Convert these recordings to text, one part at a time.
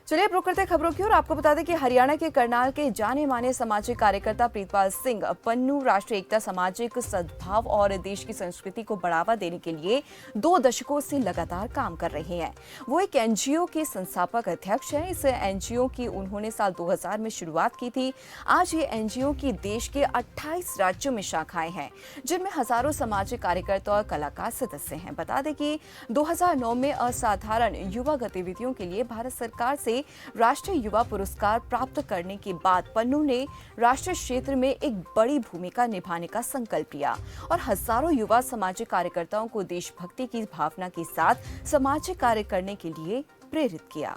चलिए अब रुक करते हैं खबरों की ओर। आपको बता दें कि हरियाणा के करनाल के जाने माने सामाजिक कार्यकर्ता प्रीतपाल सिंह पन्नू राष्ट्रीय एकता, सामाजिक सद्भाव और देश की संस्कृति को बढ़ावा देने के लिए 2 दशकों से लगातार काम कर रहे हैं। वो एक एनजीओ के संस्थापक अध्यक्ष हैं। इस एनजीओ की उन्होंने साल 2000 में शुरुआत की थी। आज ये एनजीओ की देश के 28 राज्यों में शाखाएं हैं, जिनमें हजारों सामाजिक कार्यकर्ता और कलाकार सदस्य हैं। बता दें कि 2009 में असाधारण युवा गतिविधियों के लिए भारत सरकार से राष्ट्रीय युवा पुरस्कार प्राप्त करने के बाद पन्नू ने राष्ट्रीय क्षेत्र में एक बड़ी भूमिका निभाने का संकल्प लिया और हजारों युवा सामाजिक कार्यकर्ताओं को देशभक्ति की भावना के साथ सामाजिक कार्य करने के लिए प्रेरित किया।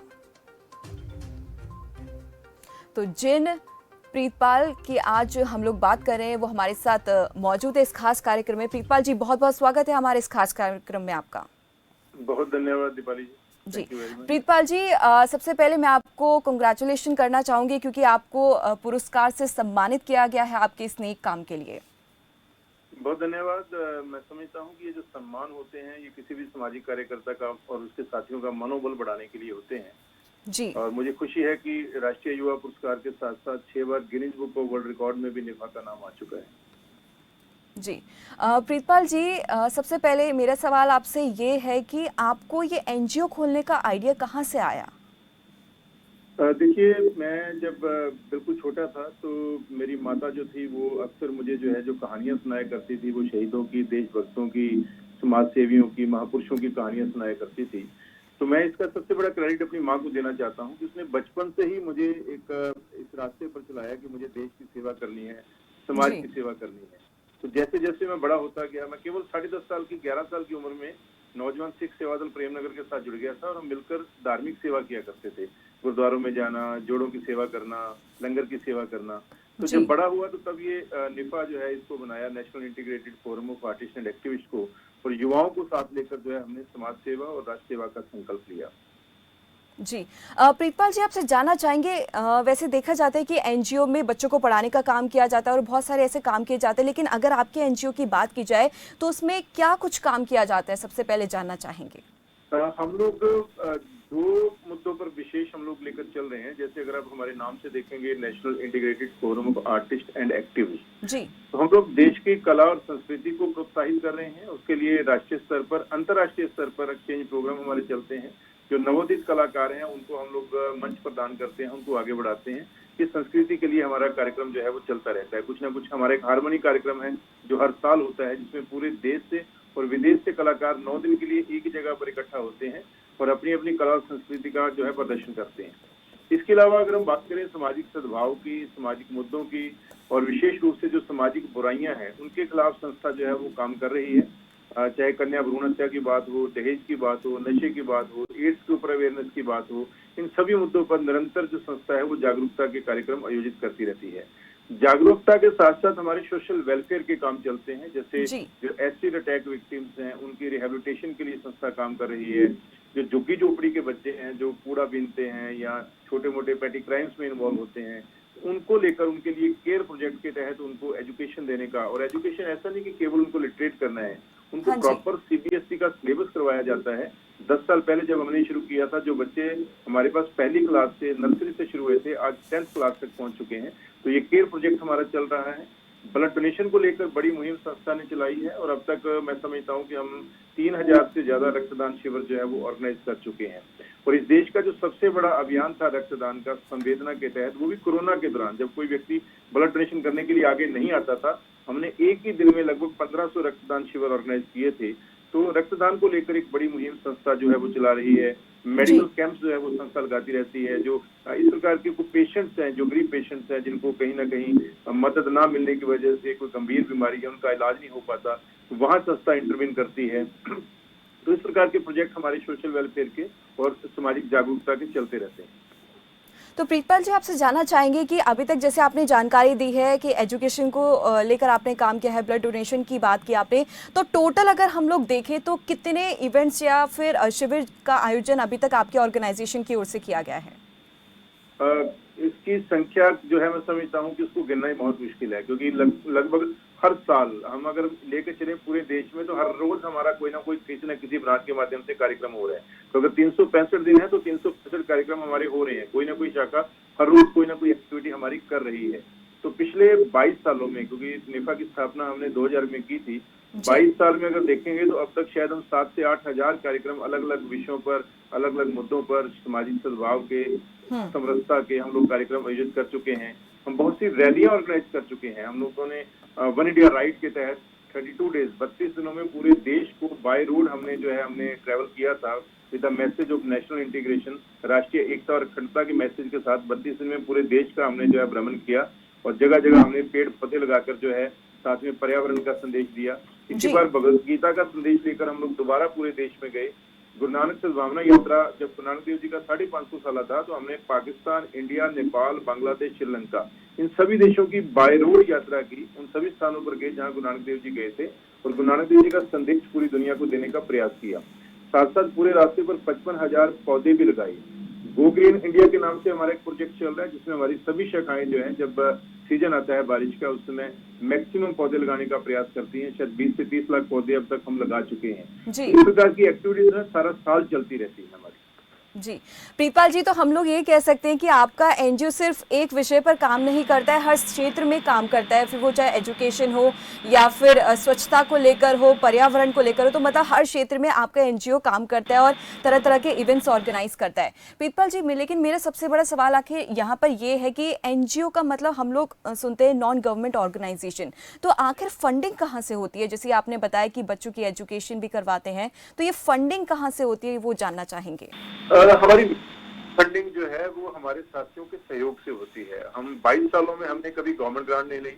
तो जिन प्रीतपाल की आज हम लोग बात कर रहे हैं वो हमारे साथ मौजूद है इस खास कार्यक्रम में। प्रीतपाल जी, बहुत बहुत स्वागत है हमारे इस खास कार्यक्रम में आपका। बहुत धन्यवाद दीपाली जी। प्रीतपाल जी, सबसे पहले मैं आपको कांग्रेचुलेशन करना चाहूंगी क्योंकि आपको पुरस्कार से सम्मानित किया गया है आपके इस नेक काम के लिए। बहुत धन्यवाद। मैं समझता हूं कि ये जो सम्मान होते हैं ये किसी भी सामाजिक कार्यकर्ता का और उसके साथियों का मनोबल बढ़ाने के लिए होते हैं जी। और मुझे खुशी है कि राष्ट्रीय युवा पुरस्कार के साथ साथ 6 बार Guinness book of world record में भी निभा का नाम आ चुका है। जी। प्रीतपाल जी, सबसे पहले मेरा सवाल आपसे ये है कि आपको ये एनजीओ खोलने का आइडिया कहाँ से आया? देखिए, मैं जब बिल्कुल छोटा था तो मेरी माता जो थी वो अक्सर मुझे जो कहानियां सुनाया करती थी, वो शहीदों की, देशभक्तों की, समाज सेवियों की, महापुरुषों की कहानियां सुनाया करती थी। तो मैं इसका सबसे बड़ा क्रेडिट अपनी माँ को देना चाहता हूँ कि उसने बचपन से ही मुझे इस रास्ते पर चलाया कि मुझे देश की सेवा करनी है, समाज की सेवा करनी है। तो जैसे जैसे मैं बड़ा होता गया, मैं केवल 10.5 साल की 11 साल की उम्र में नौजवान सिख सेवा दल प्रेमनगर के साथ जुड़ गया था और हम मिलकर धार्मिक सेवा किया करते थे। गुरुद्वारों में जाना, जोड़ों की सेवा करना, लंगर की सेवा करना। तो जब बड़ा हुआ तो तब ये निफा जो है इसको बनाया, national integrated forum of artist and activist को, और युवाओं को साथ लेकर हमने समाज सेवा और राष्ट्र सेवा का संकल्प लिया। जी। प्रीतपाल जी, आपसे जानना चाहेंगे, वैसे देखा जाता है कि एनजीओ में बच्चों को पढ़ाने का काम किया जाता है और बहुत सारे ऐसे काम किए जाते हैं, लेकिन अगर आपके एनजीओ की बात की जाए तो उसमें क्या कुछ काम किया जाता है, सबसे पहले जानना चाहेंगे। हम लोग 2 मुद्दों पर विशेष हम लोग लेकर चल रहे हैं। जैसे अगर आप हमारे नाम से देखेंगे, national integrated forum of artist and activist ji, तो हम लोग देश की कला और संस्कृति को प्रोत्साहित कर रहे हैं। उसके लिए राष्ट्रीय स्तर पर, अंतर्राष्ट्रीय स्तर पर एक्सचेंज प्रोग्राम हमारे चलते हैं। जो नवोदित कलाकार हैं उनको हम लोग मंच प्रदान करते हैं, उनको आगे बढ़ाते हैं। इस संस्कृति के लिए हमारा कार्यक्रम वो चलता रहता है। कुछ ना कुछ हमारा एक हार्मोनी कार्यक्रम है जो हर साल होता है, जिसमें पूरे देश से और विदेश से कलाकार 9 दिन के लिए एक ही जगह पर इकट्ठा होते हैं और अपनी अपनी कला और संस्कृति का प्रदर्शन करते हैं। इसके अलावा अगर हम बात करें सामाजिक सद्भाव की, सामाजिक मुद्दों की, और विशेष रूप से जो सामाजिक बुराइयां हैं उनके खिलाफ संस्था वो काम कर रही है। चाहे कन्या भ्रूण हत्या की बात हो, दहेज की बात हो, नशे की बात हो, एड्स के ऊपर अवेयरनेस की बात हो, इन सभी मुद्दों पर निरंतर जो संस्था है वो जागरूकता के कार्यक्रम आयोजित करती रहती है। जागरूकता के साथ साथ हमारे सोशल वेलफेयर के काम चलते हैं। जैसे जो एसिड अटैक विक्टिम्स हैं उनकी रिहेबिलिटेशन के लिए संस्था काम कर रही है। जो झुग्गी झोपड़ी के बच्चे हैं जो कूड़ा बीनते हैं या छोटे मोटे पेटी क्राइम्स में इन्वॉल्व होते हैं, उनको लेकर उनके लिए केयर प्रोजेक्ट के तहत उनको एजुकेशन देने का, और एजुकेशन ऐसा नहीं कि केवल उनको लिटरेट करना है, उनको प्रॉपर सीबीएसई का सिलेबस करवाया जाता है। 10 साल पहले जब हमने शुरू किया था, जो बच्चे हमारे पास पहली क्लास से, नर्सरी से शुरू हुए थे, आज 10th क्लास तक पहुंच चुके हैं। तो ये केयर प्रोजेक्ट हमारा चल रहा है। ब्लड डोनेशन को लेकर बड़ी मुहिम संस्था ने चलाई है और अब तक मैं समझता हूं कि हम 3000 से ज्यादा रक्तदान शिविर वो ऑर्गेनाइज कर चुके हैं। और इस देश का जो सबसे बड़ा अभियान था रक्तदान का संवेदना के तहत, वो भी कोरोना के दौरान, जब कोई व्यक्ति ब्लड डोनेशन करने के लिए आगे नहीं आता था, हमने एक ही दिन में लगभग 1500 रक्तदान शिविर ऑर्गेनाइज किए थे। तो रक्तदान को लेकर एक बड़ी मुहिम संस्था वो चला रही है। मेडिकल कैंप्स वो संस्था लगाती रहती है। जो इस प्रकार के कुछ पेशेंट्स हैं, जो गरीब पेशेंट्स हैं, जिनको कहीं ना कहीं मदद ना मिलने की वजह से कोई गंभीर बीमारी है, उनका इलाज नहीं हो पाता, वहाँ संस्था इंटरवीन करती है। तो इस प्रकार के प्रोजेक्ट हमारे सोशल वेलफेयर के और सामाजिक जागरूकता के चलते रहते हैं। तो प्रीतपाल जी, आपसे जानना चाहेंगे कि अभी तक जैसे आपने जानकारी दी है कि एजुकेशन को लेकर आपने काम किया है, ब्लड डोनेशन की बात की आपने, तो टोटल अगर हम लोग देखें तो कितने इवेंट्स या फिर शिविर का आयोजन अभी तक आपके ऑर्गेनाइजेशन की ओर से किया गया है? इसकी संख्या मैं समझता हूँ कि उसको गिनना ही बहुत मुश्किल है, क्योंकि लगभग हर साल हम अगर लेकर चले पूरे देश में तो हर रोज हमारा कोई ना कोई किसी न किसी ब्रांच के माध्यम से कार्यक्रम हो रहे हैं। तो अगर 365 दिन है तो 365 कार्यक्रम हमारे हो रहे हैं, कोई ना कोई शाखा हर रोज कोई ना कोई एक्टिविटी हमारी कर रही है। तो पिछले 22 सालों में, क्योंकि निफा की स्थापना हमने 2000 में की थी, 22 साल में अगर देखेंगे तो अब तक शायद हम 7 से 8 हजार कार्यक्रम अलग अलग विषयों पर, अलग अलग मुद्दों पर, सामाजिक सद्भाव के, समरसता के हम लोग कार्यक्रम आयोजित कर चुके हैं। हम बहुत सी रैलियां ऑर्गेनाइज कर चुके हैं। हम लोगों ने वन इंडिया राइड के तहत 32 डेज 32 दिनों में पूरे देश को बाय रोड हमने ट्रैवल किया था with the message of national integration, राष्ट्रीय एकता और अखंडता के मैसेज के साथ 32 दिन में पूरे देश का हमने भ्रमण किया और जगह जगह हमने पेड़ पौधे लगाकर साथ में पर्यावरण का संदेश दिया। इसी बार भगवत गीता का संदेश लेकर हम लोग दोबारा पूरे देश में गए। गुरु नानक सद्भावना यात्रा जब गुरु नानक देव जी का 550 साल था तो हमने पाकिस्तान, इंडिया, नेपाल, बांग्लादेश, श्रीलंका, इन सभी देशों की बाय रोड यात्रा की। उन सभी स्थानों पर गए जहां गुरु नानक देव जी गए थे और गुरु नानक देव जी का संदेश पूरी दुनिया को देने का प्रयास किया। साथ साथ पूरे रास्ते पर 55,000 पौधे भी लगाए। गो ग्रीन इंडिया के नाम से हमारा एक प्रोजेक्ट चल रहा है जिसमें हमारी सभी शाखाएं जब सीजन आता है बारिश का, उस समय मैक्सिमम पौधे लगाने का प्रयास करती हैं। शायद 20 से 30 लाख पौधे अब तक हम लगा चुके हैं। इस प्रकार की एक्टिविटीज सारा साल चलती रहती है हमारी। जी प्रीतपाल जी, तो हम लोग ये कह सकते हैं कि आपका एनजीओ सिर्फ एक विषय पर काम नहीं करता है, हर क्षेत्र में काम करता है, फिर वो चाहे एजुकेशन हो या फिर स्वच्छता को लेकर हो, पर्यावरण को लेकर हो, तो मतलब हर क्षेत्र में आपका एनजीओ काम करता है और तरह तरह के इवेंट्स ऑर्गेनाइज करता है। प्रीतपाल जी, लेकिन मेरा सबसे बड़ा सवाल आखिर यहाँ पर ये है कि एनजीओ का मतलब हम लोग सुनते हैं नॉन गवर्नमेंट ऑर्गेनाइजेशन, तो आखिर फंडिंग कहाँ से होती है? जैसे आपने बताया कि बच्चों की एजुकेशन भी करवाते हैं, तो ये फंडिंग कहाँ से होती है वो जानना चाहेंगे। हमारी फंडिंग वो हमारे साथियों के सहयोग से होती है। हम 22 सालों में हमने कभी गवर्नमेंट ग्रांट नहीं ली,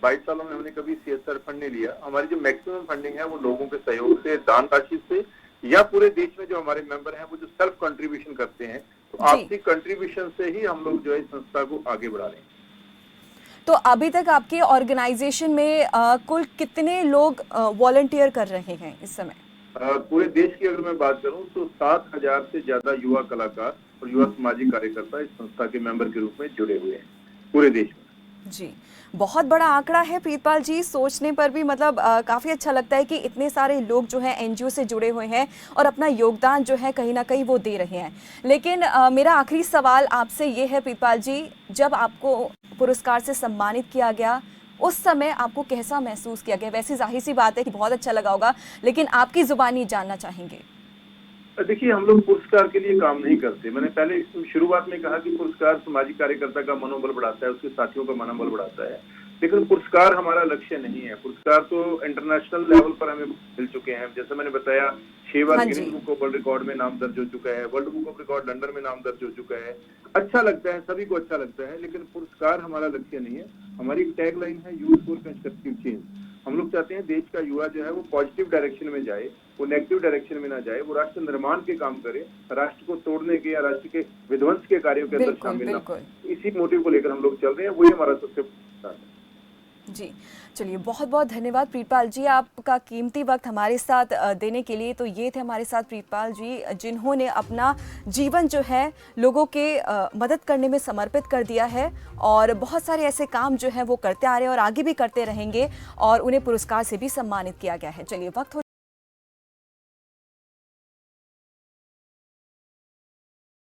22 सालों में हमने कभी सीएसआर फंड नहीं लिया। हमारी जो मैक्सिमम फंडिंग है वो लोगों के सहयोग से, दान राशि से, या पूरे देश में जो हमारे मेंबर हैं वो जो सेल्फ कंट्रीब्यूशन करते हैं, तो आपसी कंट्रीब्यूशन से ही हम लोग इस संस्था को आगे बढ़ा रहे हैं। तो अभी तक आपके ऑर्गेनाइजेशन में कुल कितने लोग वॉलंटियर कर रहे हैं इस समय? पूरे देश की अगर मैं बात करूं तो 7,000 से ज्यादा युवा कलाकार और युवा सामाजिक कार्यकर्ता इस संस्था के मेंबर के रूप में जुड़े हुए हैं पूरे देश में। जी, बहुत बड़ा आंकड़ा है प्रीतपाल जी, सोचने पर भी मतलब काफ़ी अच्छा लगता है कि इतने सारे लोग जो हैं एनजीओ से जुड़े हुए हैं और अपना योगदान जो है कहीं ना कहीं वो दे रहे हैं। लेकिन मेरा आखिरी सवाल आपसे ये है प्रीतपाल जी, जब आपको पुरस्कार से सम्मानित किया गया उस समय आपको कैसा महसूस किया गया? वैसे जाहिर सी बात है कि बहुत अच्छा लगा होगा, लेकिन आपकी जुबानी जानना चाहेंगे। देखिए, हम लोग पुरस्कार के लिए काम नहीं करते। मैंने पहले शुरुआत में कहा कि पुरस्कार सामाजिक कार्यकर्ता का मनोबल बढ़ाता है, उसके साथियों का मनोबल बढ़ाता है, लेकिन पुरस्कार हमारा लक्ष्य नहीं है। पुरस्कार तो इंटरनेशनल लेवल पर हमें मिल चुके हैं। जैसे मैंने बताया, 6 बार Guinness book of world record में नाम दर्ज हो चुका है, world book of record London में नाम दर्ज हो चुका है। अच्छा लगता है, सभी को अच्छा लगता है, लेकिन पुरस्कार हमारा लक्ष्य नहीं है। हमारी टैगलाइन है यूथ फॉर कंस्ट्रक्टिव चेंज। हम लोग चाहते हैं देश का युवा वो पॉजिटिव डायरेक्शन में जाए, वो नेगेटिव डायरेक्शन में ना जाए, वो राष्ट्र निर्माण के काम करे, राष्ट्र को तोड़ने के या राष्ट्र के विध्वंस के कार्यों के अंदर शामिल ना। इसी मोटिव को लेकर हम लोग चल रहे हैं, वही हमारा सबसे बड़ा है। जी, चलिए बहुत बहुत धन्यवाद प्रीतपाल जी आपका कीमती वक्त हमारे साथ देने के लिए। तो ये थे हमारे साथ प्रीतपाल जी, जिन्होंने अपना जीवन जो है लोगों के मदद करने में समर्पित कर दिया है और बहुत सारे ऐसे काम जो हैं वो करते आ रहे हैं और आगे भी करते रहेंगे और उन्हें पुरस्कार से भी सम्मानित किया गया है। चलिए वक्त